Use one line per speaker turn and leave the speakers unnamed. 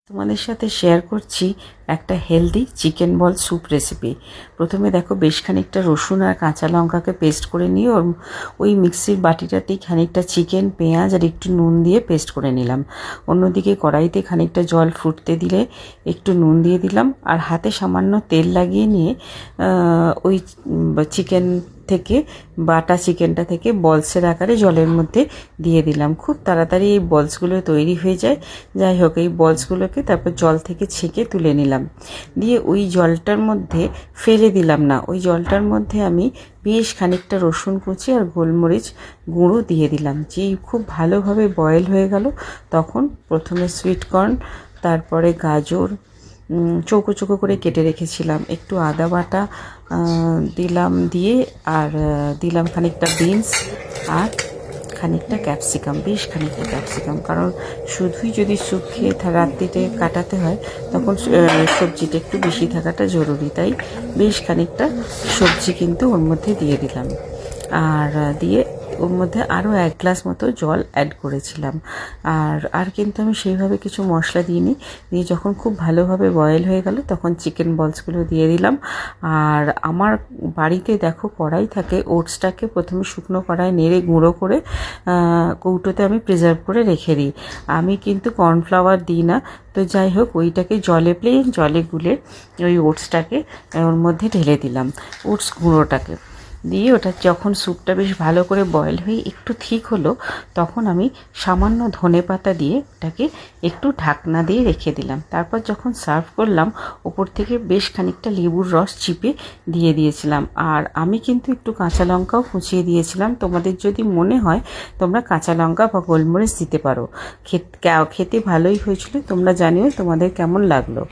তোমাদের সাথে শেয়ার করছি একটা হেলদি চিকেন বল স্যুপ রেসিপি। প্রথমে দেখো বেশ খানিকটা রসুন আর কাঁচা লঙ্কাকে পেস্ট করে নিয়ে ওই মিক্সির বাটিটাতেই খানিকটা চিকেন, পেঁয়াজ আর একটু নুন দিয়ে পেস্ট করে নিলাম। অন্যদিকে কড়াইতে খানিকটা জল ফুটতে দিলে একটু নুন দিয়ে দিলাম আর হাতে সামান্য তেল লাগিয়ে নিয়ে ওই চিকেন থেকে বাটা চিকেনটা থেকে বলসের আকারে জলের মধ্যে দিয়ে দিলাম। খুব তাড়াতাড়ি এই বলসগুলো তৈরি হয়ে যায়। যাই হোক, এই বলসগুলোকে তারপর জল থেকে ছেঁকে তুলে নিলাম। দিয়ে ওই জলটার মধ্যে ফেলে দিলাম না, ওই জলটার মধ্যে আমি বেশ খানিকটা রসুন কুচি আর গোলমরিচ গুঁড়ো দিয়ে দিলাম। যেই খুব ভালোভাবে বয়েল হয়ে গেল তখন প্রথমে সুইট কর্ন, তারপরে গাজর চৌকো চৌকো করে কেটে রেখেছিলাম, একটু আদা বাটা দিলাম, দিয়ে আর দিলাম খানিকটা বিনস আর খানিকটা ক্যাপসিকাম, বেশ খানিকটা ক্যাপসিকাম, কারণ শুধুই যদি স্যুপ খেয়ে রাত্রিতে কাটাতে হয় তখন সবজিটা একটু বেশি থাকাটা জরুরি। তাই বেশ খানিকটা সবজি কিন্তু ওর মধ্যে দিয়ে দিলাম আর দিয়ে ওর মধ্যে আরও 1 গ্লাস মতো জল অ্যাড করেছিলাম। আর কিন্তু আমি সেইভাবে কিছু মশলা দিইনি। দিয়ে যখন খুব ভালোভাবে বয়েল হয়ে গেল তখন চিকেন বলসগুলো দিয়ে দিলাম। আর আমার বাড়িতে দেখো কড়াই থাকে, ওটসটাকে প্রথমে শুকনো কড়াই নেড়ে গুঁড়ো করে কৌটোতে আমি প্রিজার্ভ করে রেখে দিই। আমি কিন্তু কর্নফ্লাওয়ার দিই না। তো যাই হোক, ওইটাকে প্লেন জলে গুলে ওই ওটসটাকে ওর মধ্যে ঢেলে দিলাম, ওটস গুঁড়োটাকে দিয়ে ওটা যখন স্যুপটা বেশ ভালো করে বয়েল হয়ে একটু ঠিক হলো তখন আমি সামান্য ধনেপাতা দিয়ে ওটাকে একটু ঢাকনা দিয়ে রেখে দিলাম। তারপর যখন সার্ভ করলাম ওপর থেকে বেশ খানিকটা লেবুর রস চিপে দিয়ে দিয়েছিলাম। আর আমি কিন্তু একটু কাঁচা লঙ্কাও কুচিয়ে দিয়েছিলাম। তোমাদের যদি মনে হয় তোমরা কাঁচা লঙ্কা বা গোলমরিচ দিতে পারো। খেতে ভালোই হয়েছিল। তোমরা জানিও তোমাদের কেমন লাগলো।